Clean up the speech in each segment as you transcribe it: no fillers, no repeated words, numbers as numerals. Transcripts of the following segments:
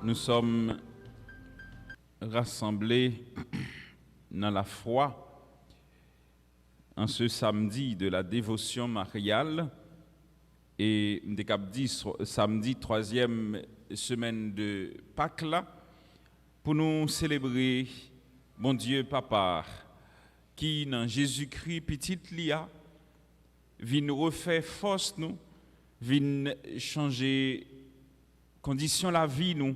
Nous sommes rassemblés dans la foi en ce samedi de la dévotion mariale et samedi 3e semaine de Pâques là, pour nous célébrer bon Dieu Papa qui dans Jésus-Christ petit lia vient nous refaire force nous, vient changer condition la vie nous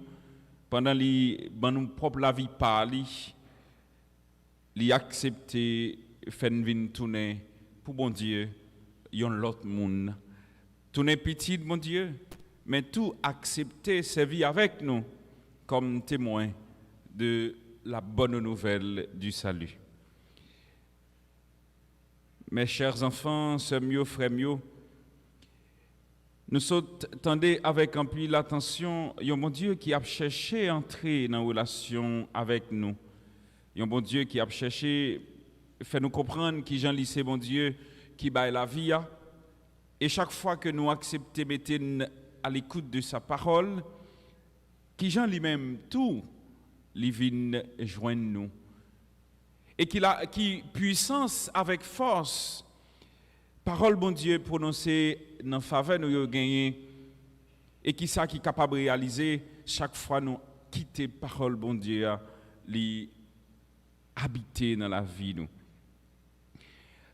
pendant nous propre la vie par li accepter faire vinn tourner pour bon Dieu yon l'autre monde tourner petit bon Dieu mais tout accepter servir avec nous comme témoin de la bonne nouvelle du salut. Mes chers enfants, sœurs mieux, frères mieux, nous attendons avec un peu l'attention, un bon Dieu qui a cherché à entrer dans une relation avec nous. Un bon Dieu qui a cherché à faire nous comprendre qui Jean lycée bon Dieu qui baille la vie. Et chaque fois que nous acceptons mettre à l'écoute de sa parole, qui Jean lui-même tout, il vient joindre nous. Et qui puissance avec force, parole bon Dieu prononcée dans faveur nous gagner et qui ça qui est capable de réaliser chaque fois nous quitter parole bon Dieu li habiter dans la vie nous.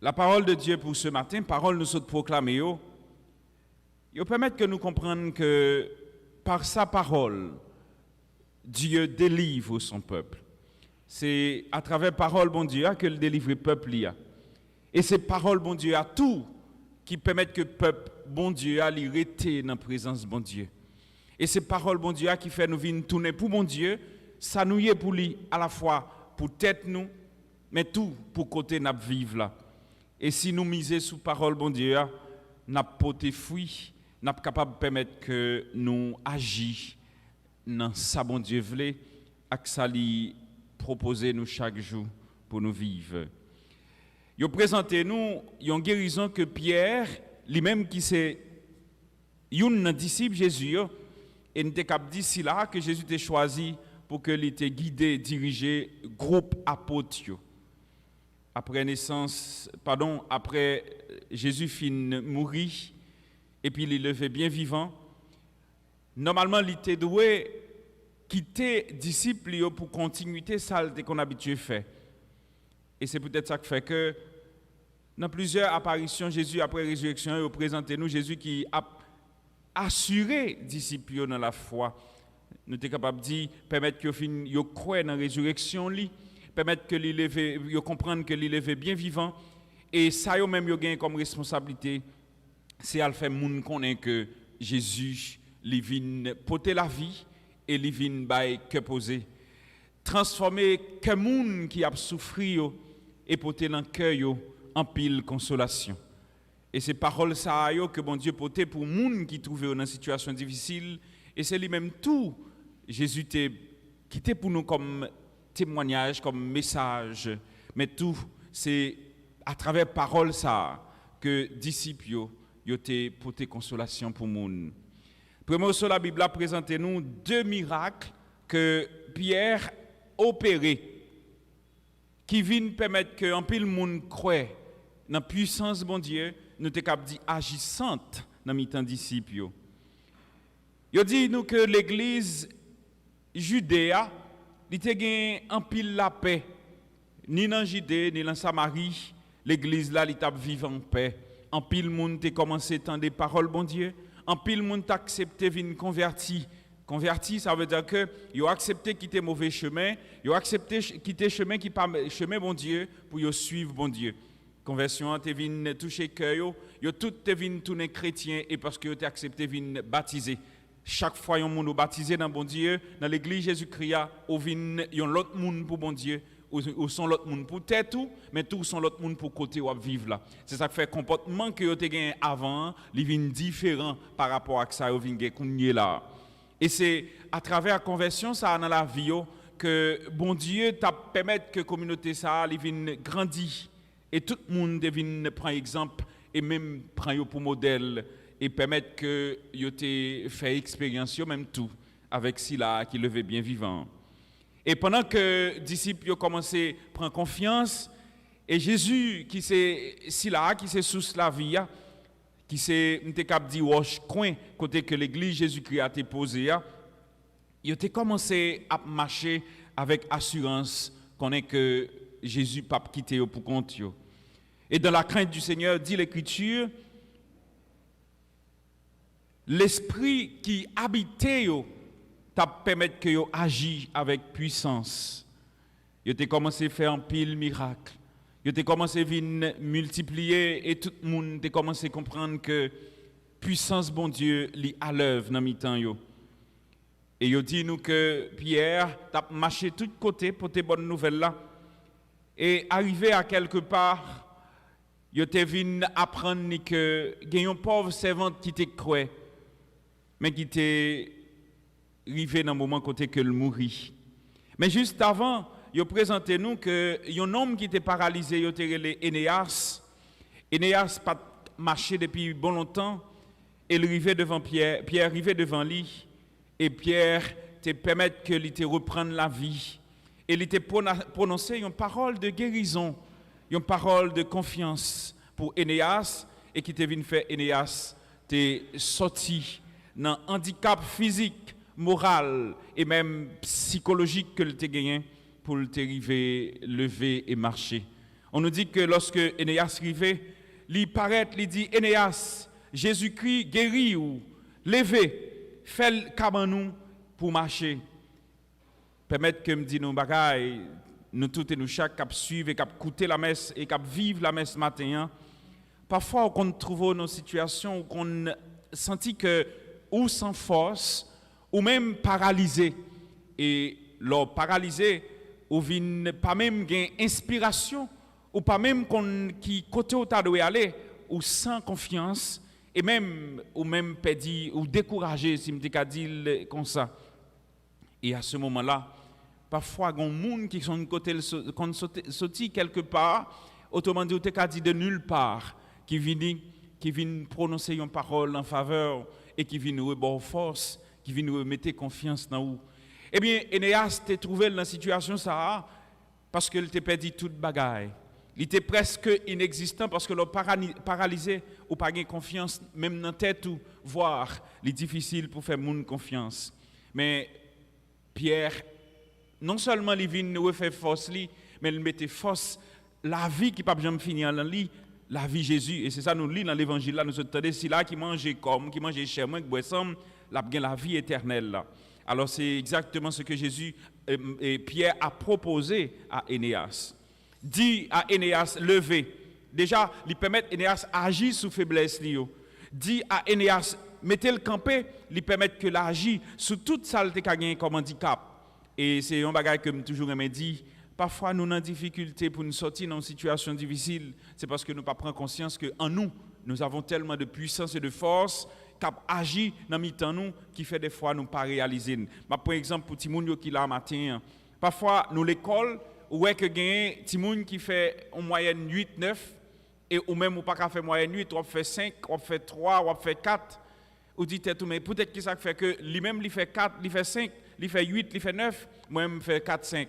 La parole de Dieu pour ce matin, parole nous sommes proclamée yo permettre que nous comprenions que par sa parole Dieu délivre son peuple. C'est à travers parole bon Dieu que le délivre le peuple li a. Et c'est parole bon Dieu à tout qui permettent que le peuple bon Dieu a rester dans la présence bon Dieu. Et c'est parole bon Dieu qui fait nous venir tourner pour bon Dieu, ça nous y est pour lui à la fois pour tête nous, mais tout pour côté n'a vivre là. Et si nous misons sur parole bon Dieu, n'a porté fruit, n'a capable de permettre que nous agissions dans ça bon Dieu voulait, ak ça li proposer nous chaque jour pour nous vivre. Yo présenté nous une guérison que Pierre, lui-même qui c'est un disciple Jésus, et nous cap dit si là que Jésus t'a choisi pour que il était guidé, dirigé groupe apôtres. Après Jésus fin mourir et puis il est levé bien vivant. Normalement, il était doué quitter disciples pour continuité saleté qu'on habitué faire. Et c'est peut-être ça qui fait que dans plusieurs apparitions, Jésus, après la résurrection, il présente nous Jésus qui a assuré disciples dans la foi. Nous sommes capables de dire, permettre qu'ils croient dans la résurrection, permettre qu'ils comprennent que l'il est bien vivant. Et ça, ils même gagnent comme responsabilité, c'est à faire moun connaître que Jésus, il vient porter la vie et il vient que poser. Transformer que moun qui a souffert et porter dans le cœur en pile consolation. Et c'est paroles ça que bon Dieu portait pour moun qui trouvait dans une situation difficile et c'est lui-même tout Jésus qui était pour nous comme témoignage, comme message, mais tout c'est à travers paroles ça que disciples yo te porté consolation pour moun. Premièrement, sur la Bible a présenté nous deux miracles que Pierre opéré qui viennent permettre que en pile monde croit dans la puissance bon Dieu, nous te cap dit agissante dans mi-temps disciples yo. Yo dit nous que l'église Judéa, il te gagne en pile la paix. Ni dans Judée, ni dans Samarie, l'église là, il t'a vivre en paix. En pile monde te commencé à entendre des paroles bon Dieu. En pile monde t'a accepté venir converti. Converti, ça veut dire que ils ont accepté quitter mauvais chemin, ils ont accepté quitter chemin qui pas chemin bon Dieu pour yo suivre bon Dieu. Conversion te vinn toucher cœur yo tout te vinn tourner chrétien et parce que yo te accepté vinn baptiser. Chaque fois yon monde baptisé dans bon Dieu, dans l'église Jésus-Christ, ou vinn yon l'autre monde pour bon Dieu. Ou sont l'autre monde pour tête tout, mais tout sont l'autre monde pour côté ou vivre là. C'est ça qui fait comportement que yo te gain avant, li vinn différent par rapport à ça yo vinn gagner là. Et c'est à travers la conversion ça dans la vie que bon Dieu t'a permettre que communauté ça li vinn grandir et tout le monde devine prendre exemple et même prend yo pour modèle et permettre que yo te fait expérience même tout avec Sila qui levait bien vivant. Et pendant que les disciples ont commencé à prendre confiance, et Jésus, qui c'est Sila, qui c'est sous la vie, qui c'est, on cap dit, wash coin, côté que l'église Jésus-Christ a été posée, il a commencé à marcher avec assurance qu'on est que Jésus pas quitté pour compte. Et dans la crainte du Seigneur, dit l'Écriture, l'esprit qui habitait t'a permettre que yo agisse avec puissance. Yo t'ai commencé à faire un pile miracle. Yo t'ai commencé à venir multiplier et tout le monde t'ai commencé à comprendre que puissance bon Dieu li à l'œuvre dans mi-temps yo. Et yo dit nous que Pierre t'a marché de tous côtés pour tes bonnes nouvelles là. Et arrivé à quelque part, yo t'ai venu apprendre que il y a une pauvre servante qui t'est croix, mais qui t'est arrivé dans le moment côté que le mourit. Mais juste avant, il présenté nous que un homme qui était paralysé, il était Énéas. Énéas pas marché depuis bon longtemps, et il arrivait devant Pierre, Pierre arrivait devant lui, et Pierre te permettre que lui te reprendre la vie. Et il te prononcé une parole de guérison, une parole de confiance pour Énéas, et qui te venu faire Énéas te sorti dans un handicap physique, moral et même psychologique que tu as gagné pour t'arriver, lever et marcher. On nous dit que lorsque Énéas arrivait, il paraît, il dit Énéas, Jésus-Christ guérit ou levez, fait comme nous pour marcher. Permettre que me dit nos bagailles, nous tous et nous chaque cap suivre et cap écouter la messe et cap vivre la messe matin. Parfois on trouve nos situations où on sentit que ou sans force ou même paralysé. Et lors paralysé, ou vin pas même gain inspiration, ou pas même qui côté où tu dois aller, ou sans confiance, et même ou même perdu ou découragé, si me dit comme ça. Et à ce moment-là, parfois il y a des gens qui sont côté sorti quelque part, autrement dit, ou dit de nulle part, qui viennent prononcer une parole en faveur et qui viennent nous remettre force, qui viennent nous remettre confiance dans vous. Eh bien, Énéas t'est trouvé dans la situation ça parce qu'il t'a perdu toute bagaille. Il était presque inexistant parce que l'on paralysé ou pas de confiance même dans la tête ou voir, il est difficile pour faire monde confiance. Mais Pierre non seulement il vient nous refaire force mais il mettait force la vie qui pas jamais finir dans lui, la vie Jésus et c'est ça nous lit dans l'évangile là nous entendons si là qui mange comme qui mange chair moi qui boit sang la vie éternelle là. Alors c'est exactement ce que Jésus et Pierre a proposé à Énéas. Dit à Énéas, levez. Déjà, il permet à Énéas agir sous faiblesse. Dit à Énéas, mettez le campé, il permet que l'agir sous toute saleté qu'a gagné comme handicap. Et c'est un bagage que je toujours aimé dit. Parfois, nous avons des difficultés pour nous sortir dans une situation difficile. C'est parce que nous ne prenons pas conscience qu'en nous, nous avons tellement de puissance et de force cap agit dans mi-temps nous qui fait des fois nous pas réaliser. Par exemple pour Timoun qui là matin, parfois nous l'école ouais que gagne Timoun qui fait en moyenne 8 9 et ou même ou pas qu'à faire moyenne 8, ou fait 5, ou fait 3, ou fait 4 ou dit tout mais peut-être que ça fait que lui-même il fait 4, il fait 5, il fait 8, il fait 9, moi-même fait 4 5.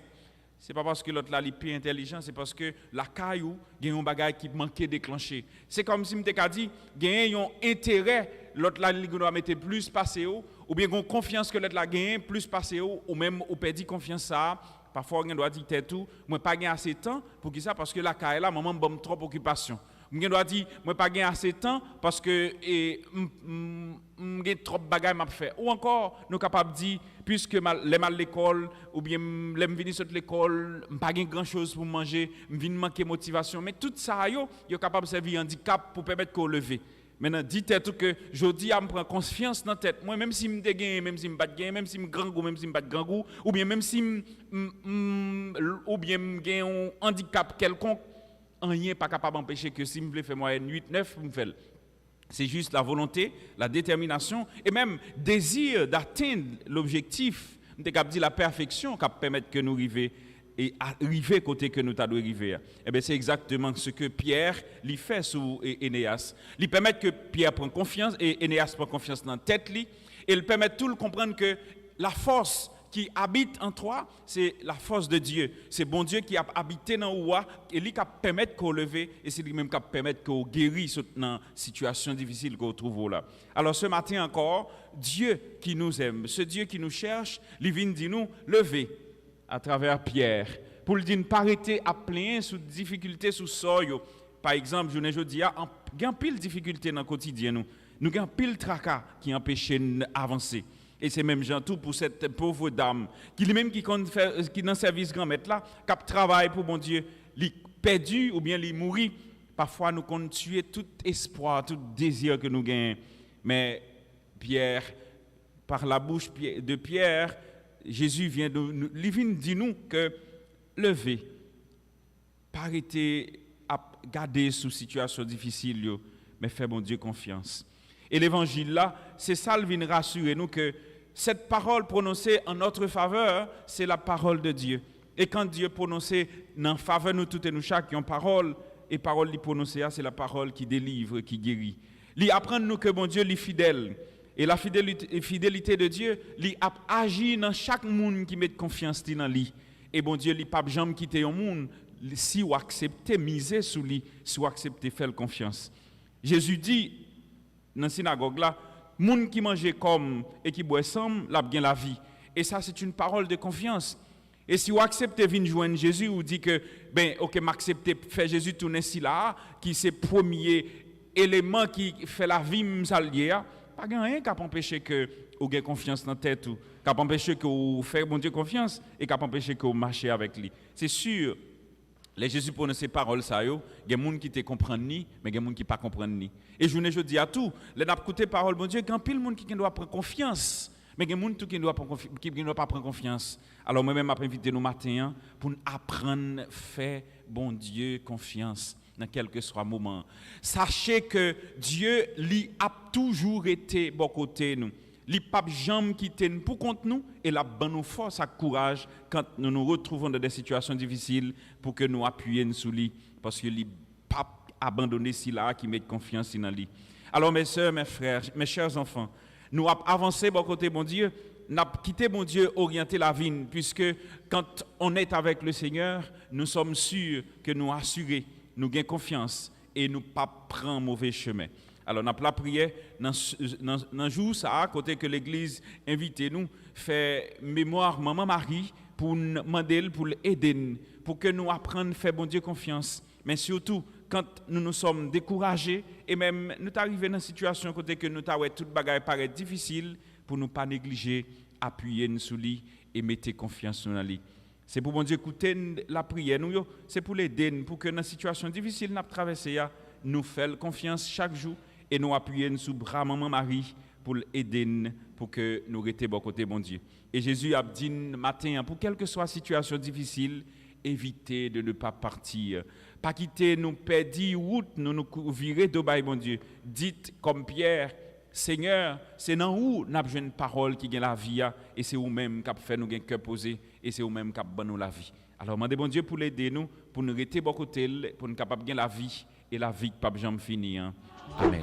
C'est pas parce que l'autre là est plus intelligent, c'est parce que la caillou gagne un bagage qui manquait déclencher. C'est comme si m'était dit gagne un intérêt l'autre là il doit mettre plus passer ou bien gon confiance que l'autre là gagne plus passer ou même ou perdre confiance ça. Parfois on doit dire tout, moi pas gagne assez de temps pour qui ça parce que la caille là maman bombe trop occupation. On doit dire moi pas gagne assez de temps parce que j'ai trop de bagages m'a fait ou encore nous capable dire puisque les mal l'école ou bien les venir sur l'école pas gagne grand chose pour manger vinn manquer motivation mais tout ça yo capable servir handicap pour permettre qu'on lever. Maintenant dites tout que jodi a me prend confiance dans tête moi même si me gagne même si me pas gagne même si me grand goût même si me pas grand goût ou bien même si ou bien me gagne un handicap quelconque rien pas capable d'empêcher que si me voulais faire moyenne 8 9 me faire. C'est juste la volonté, la détermination et même désir d'atteindre l'objectif, on capable dire la perfection qui permet que nous arriver et arriver côté que nous t'a arriver. Et bien c'est exactement ce que Pierre lui fait sous Énéas. Il permet que Pierre prenne confiance et Énéas prend confiance dans la tête lui et il permet tout le comprendre que la force qui habite en toi, c'est la force de Dieu. C'est bon Dieu qui a habité dans toi et lui qui permet qu'on leve et c'est lui-même qui permet qu'on guérisse dans une situation difficile qu'on trouve là. Alors ce matin encore, Dieu qui nous aime, ce Dieu qui nous cherche, il vient dire nous lever à travers Pierre pour lui dire ne pas arrêter à plein sous difficulté sous sort. Par exemple, je ne dis pas, il y a pile difficulté dans le quotidien nous avons pile tracas qui empêchent d'avancer. Et c'est même gens tout pour cette pauvre dame qui lui-même qui dans service grand maître là, qui travaille pour bon Dieu, li perdu ou bien li mourir. Parfois nous comptons tuer tout espoir, tout désir que nous gagnons. Mais Pierre, par la bouche de Pierre, Jésus vient dire nous que levez, pas arrêter à garder sous situation difficile, mais fais bon Dieu confiance. Et l'évangile là, c'est ça qui vient rassurer nous que cette parole prononcée en notre faveur, c'est la parole de Dieu. Et quand Dieu prononce en faveur nous toutes et nous chaque, une parole, et parole prononcée, c'est la parole qui délivre, qui guérit. Il apprend nous que bon Dieu est fidèle. Et la fidélité de Dieu, il agit dans chaque monde qui met confiance dans lui. Et bon Dieu, il pas jamais quitter un monde si vous acceptez miser sur lui, si vous acceptez faire confiance. Jésus dit dans la synagogue là, monde qui mange comme et qui boit ensemble, l'a bien la vie. Et ça c'est une parole de confiance. Et si vous acceptez venir joindre Jésus, vous dites que ben OK, m'accepter faire Jésus tourner ici là, qui c'est premier élément qui fait la vie m'salier, pas rien qui empêcher que vous ayez confiance dans tête ou qui empêcher que vous faire bon Dieu confiance et qui empêcher que vous marchez avec lui. C'est sûr. Les Jésus prononce ces paroles ça yo, il y a des gens qui te comprennent ni, mais il y a des gens qui pas comprennent ni. Et je dis à tout, les n'a écouté parole bon Dieu, il y a pile monde qui doit prendre confiance, mais il y a des gens qui ne doit pas prendre confiance. Alors moi-même m'a invité nous matin pour apprendre faire bon Dieu confiance dans quel que soit le moment. Sachez que Dieu lui a toujours été bon côté nous. Il n'a jamais quitté nous pour contre nous et la bonne nous force et courage quand nous nous retrouvons dans des situations difficiles pour que nous appuyions sur lui parce que il n'a pas abandonné si là qui met confiance dans lui. Alors mes sœurs, mes frères, mes chers enfants, nous avons avancé bon côté bon Dieu, nous avons quitté bon Dieu, orienter la vie puisque quand on est avec le Seigneur, nous sommes sûrs que nous assurés, nous gagnons confiance et nous ne pas prendre mauvais chemin. Alors, nous avons la prière dans le jour ça, à côté que l'Église invite nous, faire mémoire Maman Marie pour nous demander, pour l'aider, pour que nous apprenions à faire bon Dieu confiance. Mais surtout, quand nous nous sommes découragés et même nous arrivons dans une situation côté que nous avons toute bagaille paraît difficile, pour ne pas négliger, appuyer sur lui et mettre confiance dans lui. C'est pour bon Dieu écouter la prière, nous, c'est pour l'aider, pour que dans une situation difficile, nous traverser, nous faire confiance chaque jour. Et nous appuyer sous bras Maman Marie pour l'aider, pour que nous restions bon côté bon Dieu. Et Jésus a dit matin, pour quelle que soit la situation difficile, évitez de ne pas partir. Pas quitter nous perdre route, nous virer de bail bon Dieu. Dites comme Pierre, Seigneur, c'est dans où nous avons une parole qui gagne la vie, et c'est vous-même qui fait nous gagner cœur posé, et c'est vous-même qui donne nous la vie. Alors, demandez bon Dieu pour l'aider nous, pour nous rester bon côté, pour nous capable de gagner la vie, et la vie qui ne peut jamais finir. Amen.